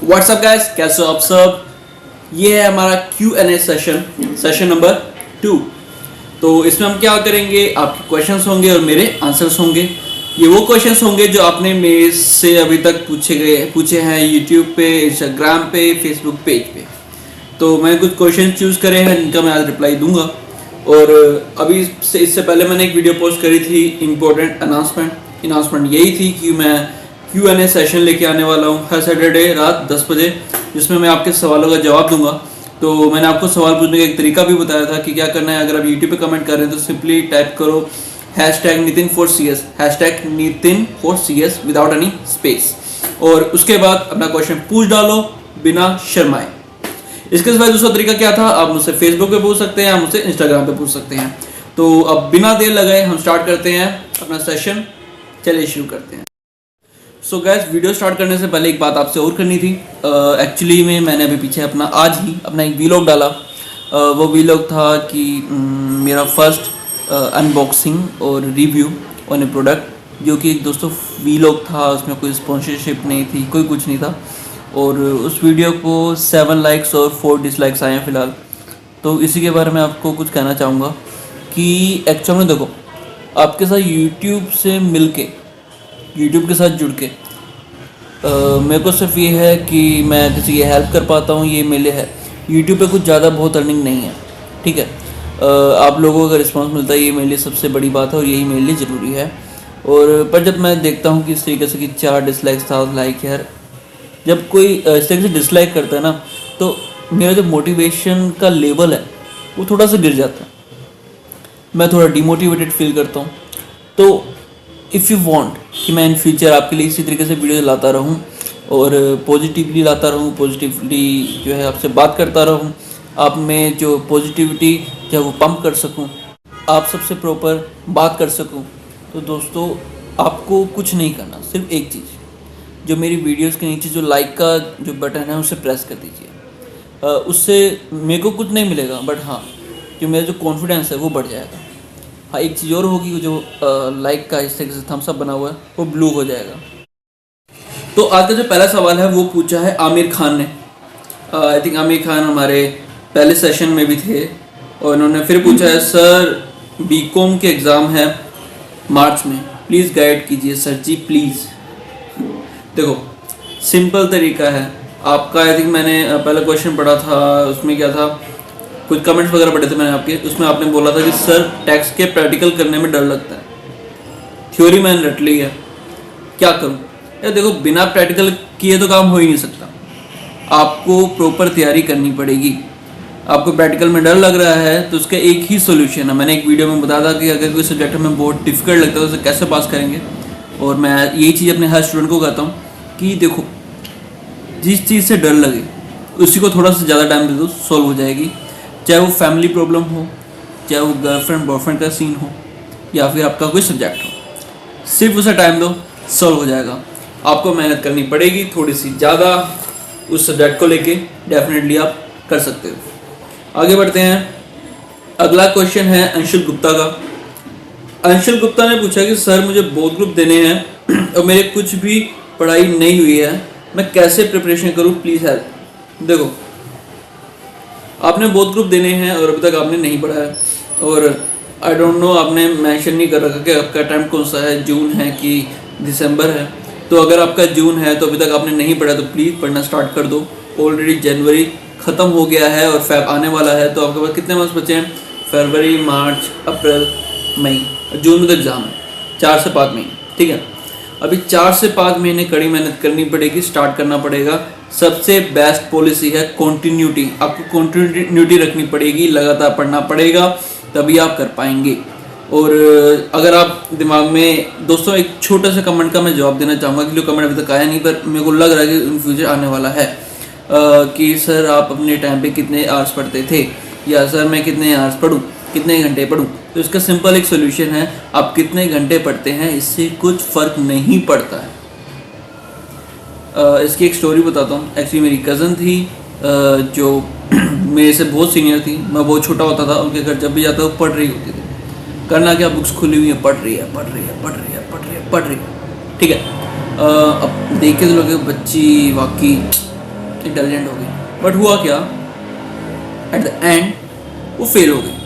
WhatsApp guys, कैसे हो आप सब। ये है हमारा Q&A सेशन नंबर 2। तो इसमें हम क्या करेंगे, आपके क्वेश्चंस होंगे और मेरे आंसर्स होंगे। ये वो क्वेश्चंस होंगे जो आपने मेरे से अभी तक पूछे हैं यूट्यूब पे, इंस्टाग्राम पे, फेसबुक पेज पे। तो मैंने कुछ क्वेश्चन चूज करे हैं जिनका मैं आज रिप्लाई दूंगा। और अभी इससे पहले मैंने एक वीडियो पोस्ट करी थी इम्पोर्टेंट अनाउंसमेंट यही थी कि मैं Q&A सेशन लेके आने वाला हूँ हर सैटरडे रात 10 बजे, जिसमें मैं आपके सवालों का जवाब दूंगा। तो मैंने आपको सवाल पूछने का एक तरीका भी बताया था कि क्या करना है। अगर आप यूट्यूब पे कमेंट कर रहे हैं तो सिंपली टाइप करो #Nitin4CS विदाउट एनी स्पेस, और उसके बाद अपना क्वेश्चन पूछ डालो बिना शर्माए। इसके सिवाय दूसरा तरीका क्या था, आप मुझसे फेसबुक पे पूछ सकते हैं, आप मुझसे इंस्टाग्राम पे पूछ सकते हैं। तो अब बिना देर लगाए हम स्टार्ट करते हैं अपना सेशन। चलिए शुरू करते हैं। सो गैस, वीडियो स्टार्ट करने से पहले एक बात आपसे और करनी थी। एक्चुअली में मैंने अभी पीछे आज ही अपना एक वीलॉग डाला। वो वीलॉग था कि मेरा फर्स्ट अनबॉक्सिंग और रिव्यू ऑन ए प्रोडक्ट, जो कि एक दोस्तों वीलॉग था। उसमें कोई स्पॉन्सरशिप नहीं थी, कोई कुछ नहीं था। और उस वीडियो को 7 लाइक्स और 4 डिसलाइक्स आए हैं फ़िलहाल। तो इसी के बारे में आपको कुछ कहना चाहूँगा कि एक्चुअल में देखो, आपके साथ यूट्यूब से मिलके, यूट्यूब के साथ जुड़ के मेरे को सिर्फ ये है कि मैं किसी की हेल्प कर पाता हूँ, ये मेरे लिए है। यूट्यूब पे कुछ ज़्यादा बहुत अर्निंग नहीं है, ठीक है। आप लोगों का रिस्पांस मिलता है, ये मेरे लिए सबसे बड़ी बात है और यही मेरे लिए ज़रूरी है। और पर जब मैं देखता हूँ कि इस तरीके से कि 4 डिसलाइक्स था, लाइक यार, जब कोई इस तरीके से डिसलाइक करता है ना, तो मेरा जो मोटिवेशन का लेवल है वो थोड़ा सा गिर जाता है। मैं थोड़ा डिमोटिवेटेड फील करता हूँ। तो इफ़ यू वांट कि मैं इन फ्यूचर आपके लिए इसी तरीके से वीडियो लाता रहूं और पॉजिटिवली लाता रहूं, पॉजिटिवली जो है आपसे बात करता रहूं, आप में जो पॉजिटिविटी जो है वो पंप कर सकूं, आप सबसे प्रॉपर बात कर सकूं, तो दोस्तों आपको कुछ नहीं करना, सिर्फ एक चीज़, जो मेरी वीडियोस के नीचे जो लाइक का जो बटन है उसे प्रेस कर दीजिए। उससे मेरे को कुछ नहीं मिलेगा, बट हाँ, जो मेरा जो कॉन्फिडेंस है वो बढ़ जाएगा। हाँ, एक चीज़ और होगी, जो लाइक का इस तरीके से थम्स अप बना हुआ है वो ब्लू हो जाएगा। तो आज का जो पहला सवाल है वो पूछा है आमिर खान ने। आई थिंक आमिर खान हमारे पहले सेशन में भी थे और उन्होंने फिर पूछा है, सर बीकॉम के एग्ज़ाम है मार्च में, प्लीज़ गाइड कीजिए सर जी प्लीज़। देखो, सिंपल तरीका है आपका। आई थिंक मैंने पहला क्वेश्चन पढ़ा था, उसमें क्या था, कुछ कमेंट्स वगैरह पढ़े थे मैंने आपके, उसमें आपने बोला था कि सर टैक्स के प्रैक्टिकल करने में डर लगता है, थ्योरी मैंने रट ली है, क्या करूं। यार देखो, बिना प्रैक्टिकल किए तो काम हो ही नहीं सकता। आपको प्रॉपर तैयारी करनी पड़ेगी। आपको प्रैक्टिकल में डर लग रहा है तो उसका एक ही सोल्यूशन है। मैंने एक वीडियो में बताया था कि अगर कोई सब्जेक्ट हमें बहुत डिफिकल्ट लगता है तो उसे कैसे पास करेंगे। और मैं यही चीज़ अपने हर स्टूडेंट को कहता हूँ कि देखो, जिस चीज़ से डर लगे उसी को थोड़ा सा ज़्यादा टाइम दे दो, सॉल्व हो जाएगी। चाहे वो फैमिली प्रॉब्लम हो, चाहे वो गर्लफ्रेंड बॉयफ्रेंड का सीन हो, या फिर आपका कोई सब्जेक्ट हो, सिर्फ उसे टाइम दो, सॉल्व हो जाएगा। आपको मेहनत करनी पड़ेगी थोड़ी सी ज़्यादा, उस सब्जेक्ट को लेके डेफिनेटली आप कर सकते हो। आगे बढ़ते हैं। अगला क्वेश्चन है अंशुल गुप्ता का। अंशुल गुप्ता ने पूछा कि सर मुझे बोथ ग्रुप देने हैं और मेरे कुछ भी पढ़ाई नहीं हुई है, मैं कैसे प्रिपरेशन करूँ, प्लीज़ हेल्प। देखो, आपने बोथ ग्रुप देने हैं और अभी तक आपने नहीं पढ़ा है, और आई डोंट नो, आपने मेंशन नहीं कर रखा कि आपका टाइम कौन सा है, जून है कि दिसंबर है। तो अगर आपका जून है तो अभी तक आपने नहीं पढ़ा तो प्लीज़ पढ़ना स्टार्ट कर दो। ऑलरेडी जनवरी ख़त्म हो गया है और फेब आने वाला है, तो आपके पास कितने मंथ्स बचे हैं, फरवरी, मार्च, अप्रैल, मई, जून में तो एग्ज़ाम है, 4 से 5 महीने, ठीक है। अभी 4 से 5 महीने कड़ी मेहनत करनी पड़ेगी, स्टार्ट करना पड़ेगा। सबसे बेस्ट पॉलिसी है कॉन्टिन्यूटी। आपको कॉन्टिन्यूटी रखनी पड़ेगी, लगातार पढ़ना पड़ेगा, तभी आप कर पाएंगे। और अगर आप दिमाग में, दोस्तों एक छोटा सा कमेंट का मैं जवाब देना चाहूँगा कि जो कमेंट अभी तक आया नहीं, पर मेरे को लग रहा है कि इन फ्यूचर आने वाला है, कि सर आप अपने टाइम पे कितने आवर्स पढ़ते थे, या सर मैं कितने आवर्स पढ़ूँ, कितने घंटे पढ़ूँ। तो इसका सिंपल एक सोल्यूशन है, आप कितने घंटे पढ़ते हैं इससे कुछ फ़र्क नहीं पड़ता है। इसकी एक स्टोरी बताता हूँ। एक्चुअली मेरी कज़न थी जो मेरे से बहुत सीनियर थी, मैं बहुत छोटा होता था, उनके घर जब भी जाता वो पढ़ रही होती थी। करना क्या, बुक्स खुली हुई है, पढ़ रही है, ठीक है। अब देख के तो लोग बच्ची वाकई इंटेलिजेंट हो गई, बट हुआ क्या, एट द एंड वो फेल हो गई।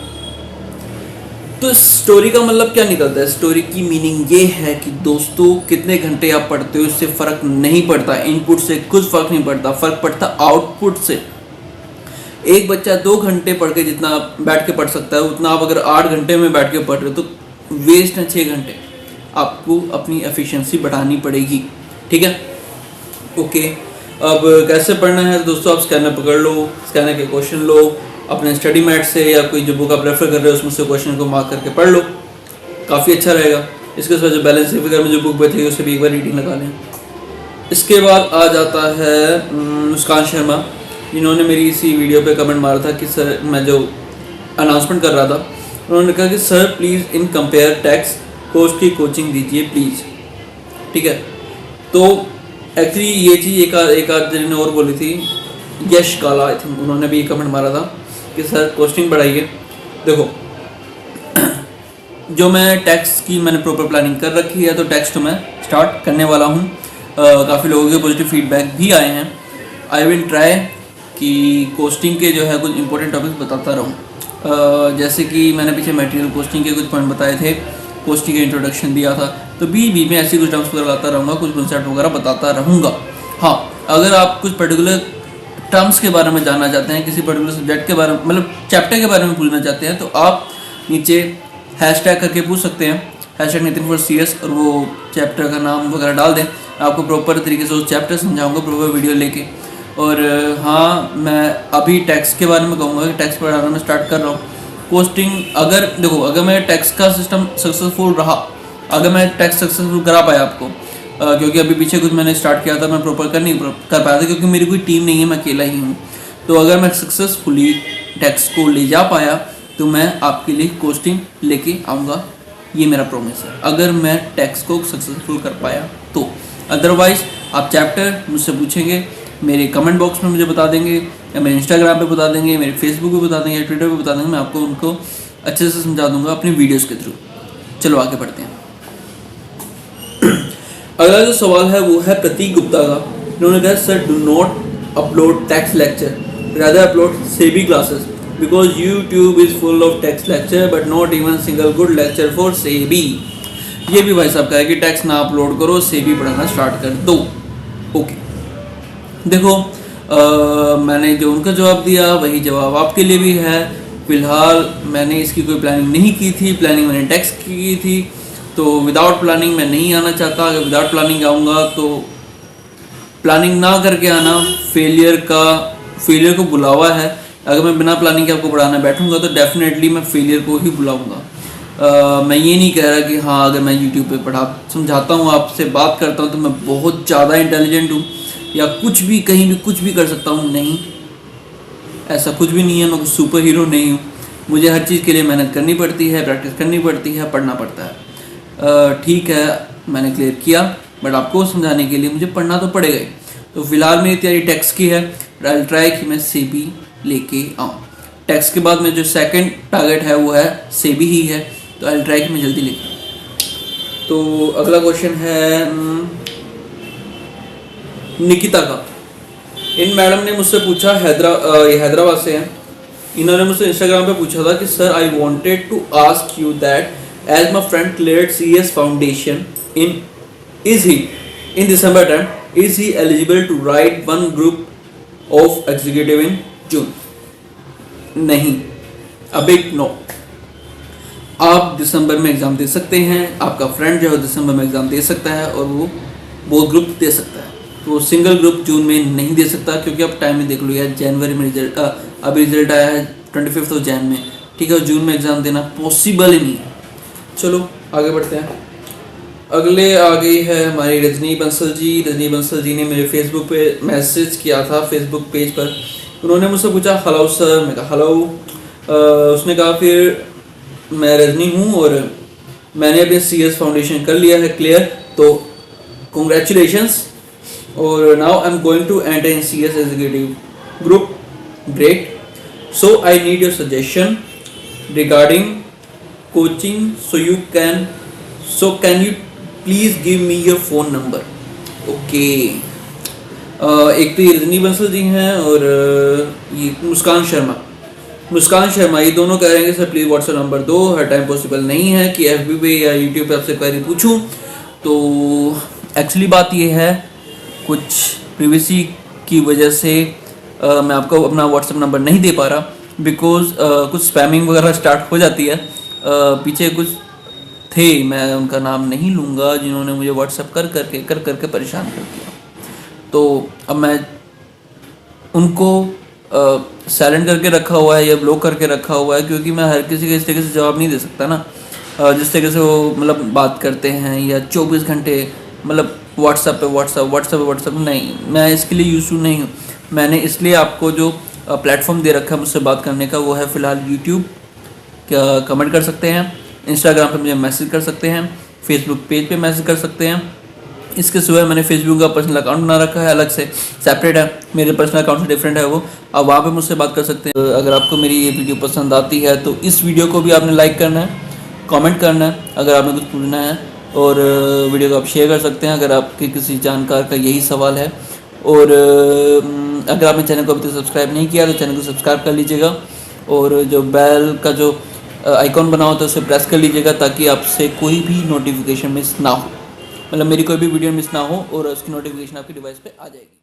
तो स्टोरी का मतलब क्या निकलता है, स्टोरी की मीनिंग ये है कि दोस्तों कितने घंटे आप पढ़ते हो इससे फ़र्क नहीं पड़ता, इनपुट से कुछ फ़र्क नहीं पड़ता, फ़र्क पड़ता आउटपुट से। एक बच्चा 2 घंटे पढ़ के जितना बैठ के पढ़ सकता है उतना आप अगर 8 घंटे में बैठ के पढ़ रहे हो तो वेस्ट है 6 घंटे। आपको अपनी एफिशिएंसी बढ़ानी पड़ेगी, ठीक है। ओके, अब कैसे पढ़ना है दोस्तों, आप स्कैनर पकड़ लो, स्कैनर के क्वेश्चन लो, अपने स्टडी मैट से या कोई जो बुक आप रेफर कर रहे हो उसमें से क्वेश्चन को मार्क करके पढ़ लो, काफ़ी अच्छा रहेगा। इसके साथ जो बैलेंस फिगर में जो बुक बैठी है उससे भी एक बार रीडिंग लगा लें। इसके बाद आ जाता है मुस्कान शर्मा, जिन्होंने मेरी इसी वीडियो पे कमेंट मारा था कि सर, मैं जो अनाउंसमेंट कर रहा था, उन्होंने कहा कि sir please in compare tax course की कोचिंग दीजिए प्लीज़, ठीक है। तो एक्चुअली ये चीज़ एक आध जन ने और बोली थी, यश काला आई थिंक, उन्होंने भी कमेंट मारा था कि सर कोस्टिंग बढ़ाइए। देखो जो मैं टैक्स की मैंने प्रॉपर प्लानिंग कर रखी है, तो टैक्स तो मैं स्टार्ट करने वाला हूँ। काफ़ी लोगों के पॉजिटिव फीडबैक भी आए हैं। आई विल ट्राई कि कोस्टिंग के जो है कुछ इंपॉर्टेंट टॉपिक्स बताता रहूँ। जैसे कि मैंने पीछे मटेरियल कोस्टिंग के कुछ पॉइंट बताए थे, कोस्टिंग का इंट्रोडक्शन दिया था, तो बीच में ऐसी कुछ टर्म्स वगैरह लाता रहूँगा, कुछ कॉन्सेप्ट वगैरह बताता रहूँगा। हाँ, अगर आप कुछ पर्टिकुलर टर्म्स के बारे में जानना चाहते हैं, किसी पर्टिकुलर सब्जेक्ट के बारे में, मतलब चैप्टर के बारे में पूछना चाहते हैं, तो आप नीचे हैशटैग करके पूछ सकते हैं, हैशटैग Nitin4CS, और वो चैप्टर का नाम वगैरह डाल दें। आपको प्रॉपर तरीके से उस चैप्टर समझाऊंगा प्रॉपर वीडियो लेके। और हाँ, मैं अभी टैक्स के बारे में कहूँगा कि टैक्स पढ़ाना मैं स्टार्ट कर रहा हूँ। कोस्टिंग अगर देखो, अगर मैं टैक्स का सिस्टम सक्सेसफुल रहा, अगर मैं टैक्स सक्सेसफुल करा पाया आपको, क्योंकि अभी पीछे कुछ मैंने स्टार्ट किया था, मैं प्रॉपर कर पाया था क्योंकि मेरी कोई टीम नहीं है, मैं अकेला ही हूँ। तो अगर मैं सक्सेसफुली टैक्स को ले जा पाया तो मैं आपके लिए कोस्टिंग लेके आऊँगा, ये मेरा प्रॉमिस है, अगर मैं टैक्स को सक्सेसफुल कर पाया तो। अदरवाइज़ आप चैप्टर मुझसे पूछेंगे, मेरे कमेंट बॉक्स में मुझे बता देंगे, या मेरे इंस्टाग्राम पे बता देंगे, मेरे फेसबुक पे बता देंगे, या ट्विटर पे बता देंगे, मैं आपको उनको अच्छे से समझा दूंगा अपनी वीडियोस के थ्रू। चलो आगे बढ़ते हैं। अगला जो सवाल है वो है प्रतीक गुप्ता का। उन्होंने कहा sir do not upload tax lecture, rather upload SEBI classes because YouTube is full of tax lecture but not even single good lecture for SEBI. ये भी भाई साहब का है कि टैक्स ना अपलोड करो, सेबी पढ़ाना स्टार्ट कर दो। ओके, देखो मैंने जो उनका जवाब दिया वही जवाब आपके लिए भी है। फिलहाल मैंने इसकी कोई प्लानिंग नहीं की थी, प्लानिंग मैंने टैक्स की थी, तो विदाउट प्लानिंग मैं नहीं आना चाहता। अगर विदाउट प्लानिंग आऊँगा तो प्लानिंग ना करके आना फेलियर को बुलावा है। अगर मैं बिना प्लानिंग के आपको पढ़ाना बैठूंगा तो डेफिनेटली मैं फेलियर को ही बुलाऊंगा। मैं ये नहीं कह रहा कि हाँ, अगर मैं यूट्यूब पे समझाता हूँ, आपसे बात करता हूँ तो मैं बहुत ज़्यादा इंटेलिजेंट हूँ या कुछ भी कहीं भी कुछ भी कर सकता हूँ, नहीं, ऐसा कुछ भी नहीं है। मैं कुछ सुपर हीरो नहीं हूँ। मुझे हर चीज़ के लिए मेहनत करनी पड़ती है, प्रैक्टिस करनी पड़ती है, पढ़ना पड़ता है। ठीक है, मैंने क्लियर किया, बट आपको समझाने के लिए मुझे पढ़ना तो पड़ेगा ही। तो फिलहाल मेरी तैयारी टैक्स की है, आई ट्राई कि मैं सेबी लेके आऊँ। टैक्स के बाद मेरा जो सेकंड टारगेट है वो है सेबी ही है, तो आई ट्राई कि मैं जल्दी लेके आऊँ। तो अगला क्वेश्चन है निकिता का। इन मैडम ने मुझसे पूछा, हैदराबाद से हैं। इन्होंने मुझसे इंस्टाग्राम पे पूछा था कि sir I wanted to ask you that as my friend cleared CS foundation in December time, is he eligible to write one group of executive in June? नहीं, अभी नो। आप दिसंबर में एग्जाम दे सकते हैं, आपका फ्रेंड जो है दिसंबर में एग्जाम दे सकता है और वो बहुत ग्रुप दे सकता है, तो सिंगल ग्रुप जून में नहीं दे सकता क्योंकि अब टाइम में देख लो यार, जनवरी में रिजल्ट अभी रिजल्ट आया है 25 जैन में, ठीक है, जून में एग्ज़ाम देना पॉसिबल ही नहीं है। चलो आगे बढ़ते हैं। अगले आ गई है हमारी रजनी बंसल जी। रजनी बंसल जी ने मेरे फेसबुक पे मैसेज किया था, फेसबुक पेज पर। उन्होंने मुझसे पूछा हेलो सर, मैं कहा हेलो। उसने कहा फिर मैं रजनी हूँ और मैंने अपने सीएस फाउंडेशन कर लिया है क्लियर, तो कॉन्ग्रेचुलेशंस, और now I am going to enter in CS executive group, great. So I need your suggestion regarding coaching, so can you please give me your phone number. Okay, एक तो ये रजनी बंसल जी हैं और ये मुस्कान शर्मा ये दोनों कह रहे हैं कि सर प्लीज़ व्हाट्सएप नंबर दो, हर टाइम पॉसिबल नहीं है कि FB पे या यूट्यूब पे आपसे क्वेरी पूछूं। तो एक्चुअली बात ये है, कुछ प्रिवेसी की वजह से मैं आपको अपना व्हाट्सएप नंबर नहीं दे पा रहा, बिकॉज कुछ स्पैमिंग वगैरह स्टार्ट हो जाती है। पीछे कुछ थे, मैं उनका नाम नहीं लूँगा, जिन्होंने मुझे व्हाट्सएप कर करके परेशान कर दिया। तो अब मैं उनको साइलेंट करके रखा हुआ है या ब्लॉक करके रखा हुआ है, क्योंकि मैं हर किसी के इस तरीके से जवाब नहीं दे सकता ना। जिस तरीके से वो मतलब बात करते हैं या 24 घंटे मतलब व्हाट्सएप नहीं, मैं इसके लिए यूज़ नहीं हूँ। मैंने इसलिए आपको जो प्लेटफॉर्म दे रखा है मुझसे बात करने का, वो है फ़िलहाल यूट्यूब। क्या कमेंट कर सकते हैं, इंस्टाग्राम पे मुझे मैसेज कर सकते हैं, फेसबुक पेज पे मैसेज कर सकते हैं। इसके सिवाय मैंने फेसबुक का पर्सनल अकाउंट बना रखा है, अलग से सेपरेट है, मेरे पर्सनल अकाउंट से डिफरेंट है वो। आप वहाँ पे मुझसे बात कर सकते हैं। अगर आपको मेरी ये वीडियो पसंद आती है तो इस वीडियो को भी आपने लाइक करना है, कमेंट करना है अगर आपने कुछ पूछना है, और वीडियो को आप शेयर कर सकते हैं अगर आपके किसी जानकार का यही सवाल है। और अगर आपने चैनल को अभी तक सब्सक्राइब नहीं किया तो चैनल को सब्सक्राइब कर लीजिएगा, और जो बेल का जो आइकॉन बना होता है उसे प्रेस कर लीजिएगा, ताकि आपसे कोई भी नोटिफिकेशन मिस ना हो, मतलब मेरी कोई भी वीडियो मिस ना हो और उसकी नोटिफिकेशन आपके डिवाइस पे आ जाएगी।